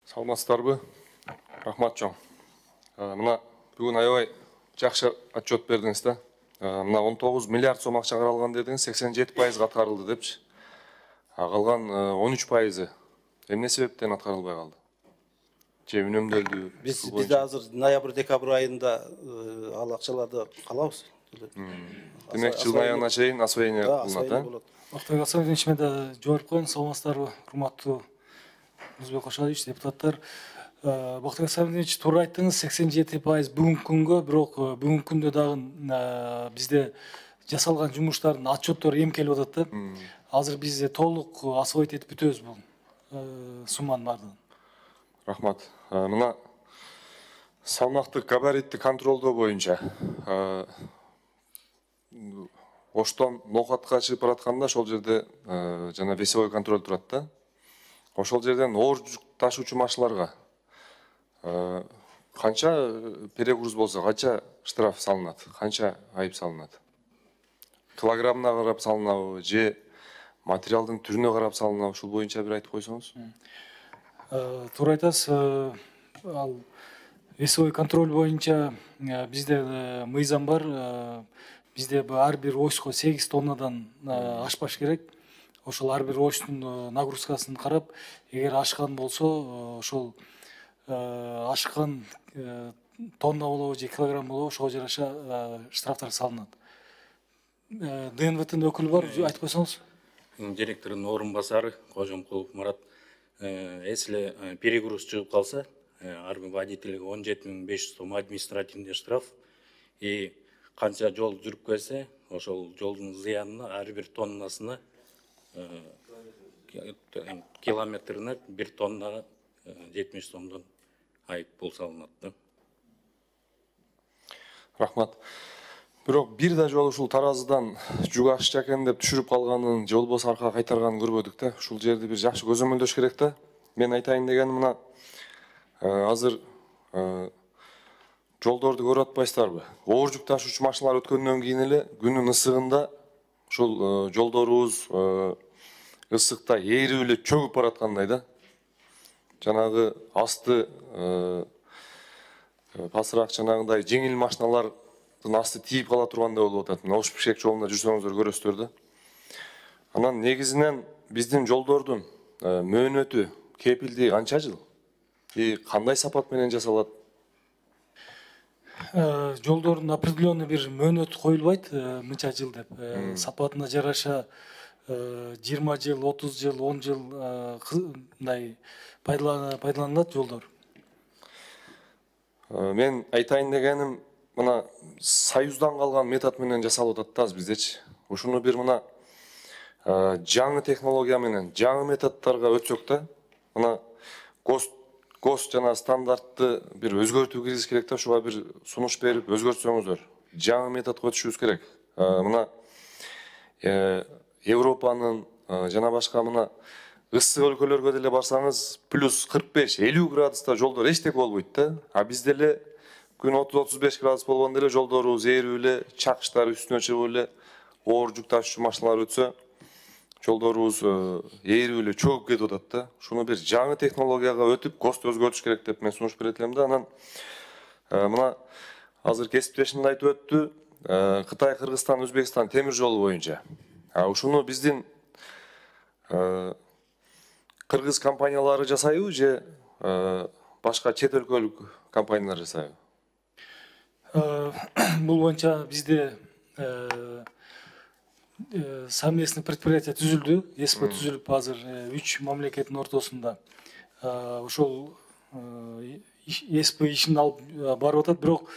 Саламатсыздарбы? Рахмат чоң. Мына бүгін аябай жақсы отчет бердіңіз да. Мына 19 миллиард сом ақша қаралған дедіңіз, 87% атқарылды депші. Қалған 13%. Эмне себептен атқарылбай қалды? Же үнемделді? Бізде азыр ноябрь-декабрь айында ал ақшаларды қалабыз. Демек жылдың аяғына чейин освоение кылынат, Бактыбек Асаевич, мен да жооп коеюн. Саламатсыздарбы, урматтуу Музбек Кошалевич, депутаттар. Бактыбек Асаевич, туура айттыңыз, 87% бүгүнкү күнгө, бирок бүгүнкү күндө дагы бизде жасалган жумуштардын отчеттор эми келип атат да. Азыр бизде толук освоить этип бүтөбүз бул сумманын баардыгын. Рахмат. Мына салмактык габариттик контролдоо боюнча Оштон ноокатка чыгып баратканда ошол жерде жана весовой контроль турат да. Ошол жерден оор жүк ташуучу машиналарга канча перегруз болсо канча штраф салынат, канча айып салынат? Килограммына карап салынабы же материалдын түрүнө карап салынабы? Ушул боюнча бир айтып койсоңуз. Туура айтасыз. Ал весовой контроль боюнча бизде мыйзам бар. Бизде ар бир очко 8 тоннадан ашпаш керек. Ошол ар бир очтун нагрузкасын карап, эгер ашкан болсо, ошол ашкан тонна болобу же килограмм болобу, ошого жараша штрафтар салынат. ДНВТнын өкүлү бар, айтып койсоңуз. Директордун орун басары Кожомкулов Мурат, если перегруз чыгып калса, ар бир водительге 17.500 сом административный штраф, и канча жол жүрүп келсе, ошол жолдун зыянына ар бир тоннасына километрине 1 тонна 70 сомдон айып пул салынат. Рахмат. Бирок бир да жолу ушул таразыдан жүк ашча экен деп түшүрүп калганын, же болбосо аркага кайтарганын көрбөдүк да. Ушул жерди бир жакшы көзөмөлдөш керек да. Мен айтайын дегеним мына азыр жолдорду көрүп атпайсыздарбы? Оор жүк ташуучу машиналар өткөндөн кийин эле күнүн ысыгында ушул жолдорубуз ысыкта ээрип эле чөгүп бараткандай да. Жанагы асты пасыраак жанагындай жеңил машиналардын асты тийип кала тургандай болуп атат. Мына Ош Бишкек жолунда жүрсөңүздөр көрөсүздөр да. Анан негизинен биздин жолдордун мөөнөтү, кепилдиги канча жыл? И кандай сапат менен жасалат? Жолдордун определенный бир мөөнөтү коюлбайт, мынча жыл деп. Сапатына жараша 20 жыл, 30 жыл, 10 жыл мындай пайдаланылат жолдор. Мен айтайын дегеним, мына Союздан калган метод менен жасалып атат да биздечи. Ушуну бир мына жаңы технология менен, жаңы методдорго өтсөк да, мына ГОСТ жана стандартты бир өзгөртүү киргизиш керек да, ушуга бир сунуш берип өзгөртсөңүздөр. Жаңы методго өтүшүбүз керек. Мына Европанын жана башка мына ысык өлкөлөргө деле барсаңыз, плюс 45-50 градуста жолдор эчтеке болбойт да. А бизде эле күн 30-35 градус болгондо эле жолдорубуз ээрип эле, чакыштар үстүнө чыгып эле, оор жүк ташуучу машиналар өтсө, жолдорубуз ээрип эле чөгүп кетип атат да. Шуну бир жаңы технологияга өтүп, ГОСТ өзгөртүш керек деп мен сунуш берет элем да. Анан мына азыр кесиптешим да айтып өттү, Кытай, Кыргызстан, Өзбекстан темир жолу боюнча. Ушуну биздин кыргыз компаниялары жасайбы же башка чет өлкөлүк компаниялар жасайбы? Бул боюнча бизде совместный предприятие түзүлдү, СП түзүлүп азыр 3 мамлекеттин ортосунда. Ошол СП ишин алып барып атат, бирок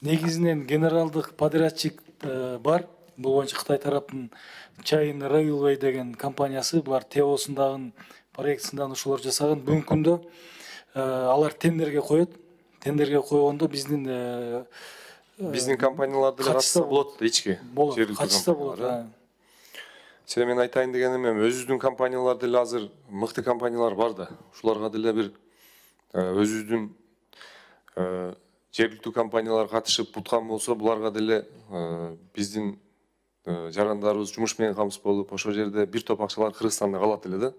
негизинен генералдык подрядчик бар. Бул боюнча Кытай тараптын China Railway деген компаниясы, булар ТОсундагы проектисиндан ошолор жасаган. Бүгүнкү күндө алар тендерге коет. Тендерге койгондо биздин компаниялар деле катышса болот, ички. Катышса болот. Сен мен айтайын дегеним, өзүбүздүн компаниялар деле азыр мыкты компаниялар бар да. Ушуларга деле бир өзүбүздүн жергиликтүү компаниялар катышып буткан болсо, буларга деле биздин жарандарыбыз жумуш менен камсыз болуп, ошол жерде бир топ акчалар Кыргызстанда калат эле да.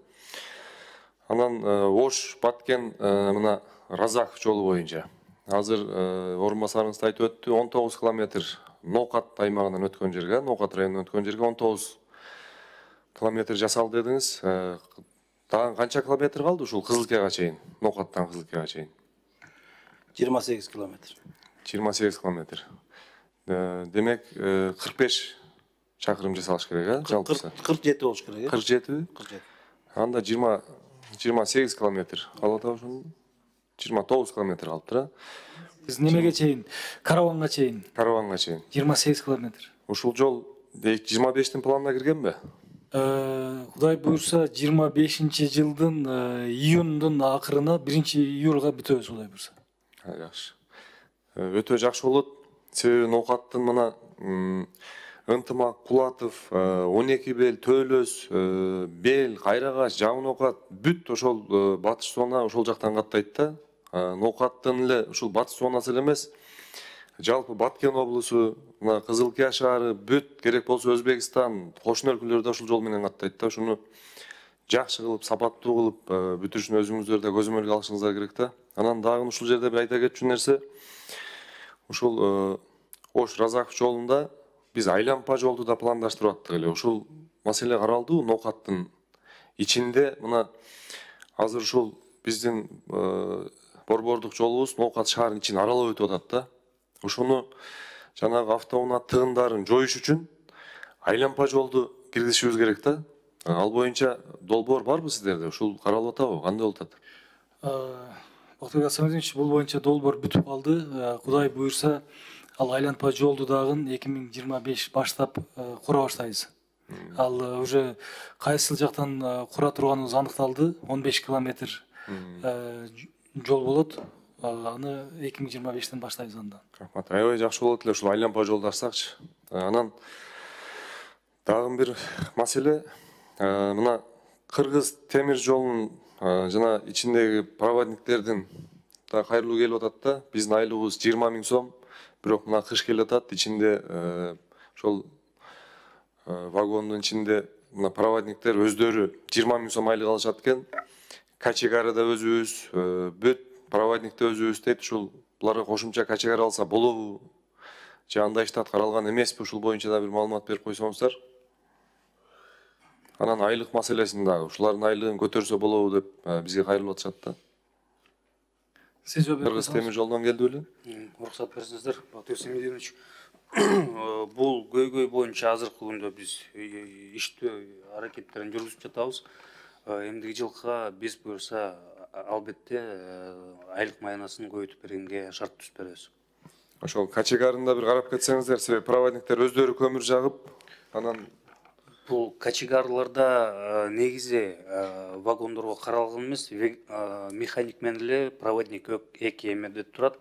Анан Ош, Баткен, мына Разах жолу боюнча. Азыр орун басарыңыз айтып өттү, 19 километр Ноокат аймагынан өткөн жерге, Ноокат районунан өткөн жерге 19 километр жасалды дедиңиз. Дагы канча километр калды ушул Кызылкияга чейин, Ноокаттан Кызылкияга чейин? 28 километр. 28 километр. Демек 45 чакырым жасалыш керек, жалпысы. 47 болуш керек. 47? 47. Анда 28 километр. Калып атабы ошону? 29 километр калыптыр. Биз немеге чейин, Караванга чейин Караванга чейин. 28 километр. Ушул жол 25-тин планына киргенби? Кудай буюрса 25-жылдын июндун акырына 1-июлга бүтөбүз, Кудай буюрса. Жакшы. Өтө жакшы болот. Себеби Ноокаттын мына Ынтымак, Кулатов, 12 бел, Төлөс, Бел, Кайрагаш, Жаңы Ноокат бүт ошол батыш зона ошол жактан каттайт да. Ноокаттын эле ушул батыш зонасы эле эмес, жалпы Баткен облусу, мына Кызылкия шаары бүт керек болсо Өзбекстан, кошуна өлкөлөр да ушул жол менен каттайт да. Ушуну жакшы кылып, сапаттуу кылып бүтүрүшүн өзүңүздөр да көзөмөлгө алышыңыздар керек да. Анан дагы ушул жерде бир айта кетчү нерсе, ушул Ош Разах жолунда биз айланпа жолду да пландаштырып аттык эле. Ушул маселе каралды Ноокаттын ичинде. Мына азыр ушул биздин борбордук жолубуз Ноокат шаарынын ичин аралап өтүп атат да. Ушуну жанагы автоунаа тыгындарын жоюш үчүн айланпа жолду киргизишибиз керек да. Ал боюнча долбоор барбы сиздерде? Ушул каралып атабы? Кандай болуп атат? Бактыбек Асамедович, бул боюнча долбоор бүтүп калды. Кудай буюрса, ал айланпа жолду дагы 2025 баштап кура баштайбыз. Ал уже кайсыл жактан кура турганыбыз аныкталды. 15 километр жол болот. Аны 2025-тен баштайбыз андан. Рахмат. Аябай жакшы болот эле ушул айланпа жолду ачсакчы. Анан дагы бир маселе, мына Кыргыз темир жолунун жана ичиндеги проводниктердин да кайрылуу келип атат да. Биздин айлыгыбыз 20 000 сом. Бирок мына кыш келип атат, ичинде ошол вагондун ичинде мына проводниктер өздөрү 20 000 сом айлык алышат экен. Качегары да өзүбүз, бүт проводник да өзүбүз дейт. Ушул буларга кошумча качегары алса болобу? Же андай штат каралган эмеспи? Ушул боюнча да бир маалымат берип койсоңуздар. Анан айлык маселесин дагы, ушулардын айлыгын көтөрсө болобу деп бизге кайрылып атышат да. Сиз жооп Кыргыз темир жолдон келди беле? Уруксат берсеңиздер, Бактыбек Семидинович. Бул көйгөй боюнча азыркы күндө биз иштөө аракеттерин жүргүзүп жатабыз. Эмдиги жылкыга биз буюрса албетте айлык майнасын көбөйтүп бергенге шарт түзүп беребиз. Ошол качегарында бир карап кетсеңиздер, себеби проводниктер өздөрү көмүр жагып, анан Бул качегарларда негизи вагондорго каралган эмес, механик менен эле проводник эки эмеде турат,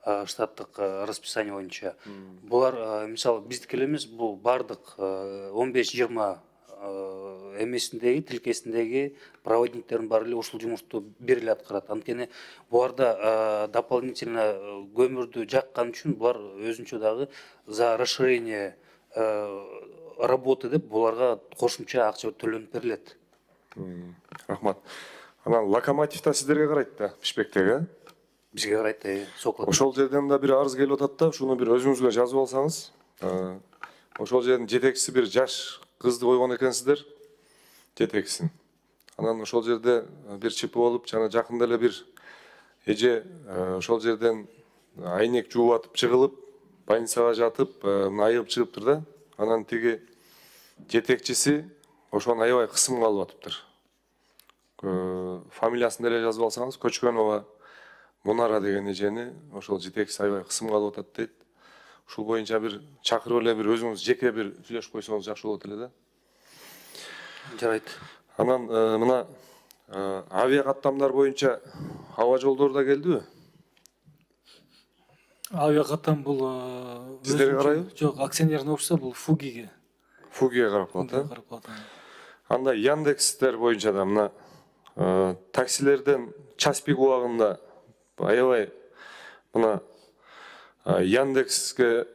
штаттык расписание боюнча. Булар мисалы биздики эле эмес, бул бардык 15-20 эмесиндеги, тилкесиндеги проводниктердин баары эле ушул жумушту бир эле аткарат. Анткени буларда дополнительно көмүрдү жаккан үчүн булар өзүнчө дагы за расширение работы деп буларга кошумча акча төлөнүп берилет. Рахмат. Анан локомотив да сиздерге карайт да, Бишкектеги, Бизге карайт, соклот. Ошол жерден да бир арыз келип атат да, ушуну бир өзүңүзгө жазып алсаңыз. Ошол жердин жетекчиси бир жаш кызды койгон экенсиздер, жетекчисин. Анан ошол жерде бир чипи болуп, жана жакында эле бир эже ошол жерден айнек жууп атып чыгылып, больницага жатып, айыгып чыгыптыр да. Анан тиги жетекчиси ошону аябай кысымга алып атыптыр. Фамилиясын деле жазып алсаңыз, Көчкөнова Мунара деген эжени ошол жетекчиси аябай кысымга алып атат дейт. Ушул боюнча бир чакырып эле бир өзүңүз жеке бир сүйлөшүп койсоңуз жакшы болот эле да. Жарайт. Анан мына авиа каттамдар боюнча аба жолдор да келдиби? Авиа каттам бул Сиздерге карайбы? Жок, акционерный общество бул Фугиге. Фугиге карап калат, Карап калат. Анда Яндекстер боюнча да мына таксилерден час пик убагында аябай мына Яндекске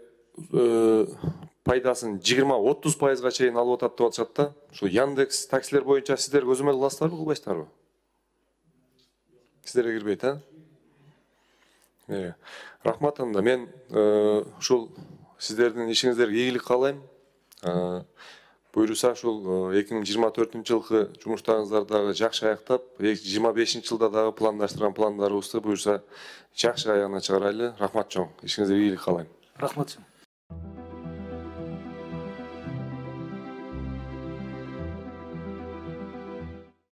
пайдасын 20-30% чейин алып атат деп атышат да. Ушул Яндекс таксилер боюнча сиздер көзөмөл кыласыздарбы, кылбайсыздарбы? Сиздерге кирбейт, а? Рахмат анда. Мен ушул сиздердин ишиңиздерге ийгилик каалайм. Буюрса ушул 2024-жылкы жумуштарыңыздарды жакшы аяктап, 2025-жылда дагы пландаштырган пландарыбызды буюрса жакшы аягына чыгарайлы. Рахмат чоң. Ишиңизге ийгилик каалайм. Рахмат.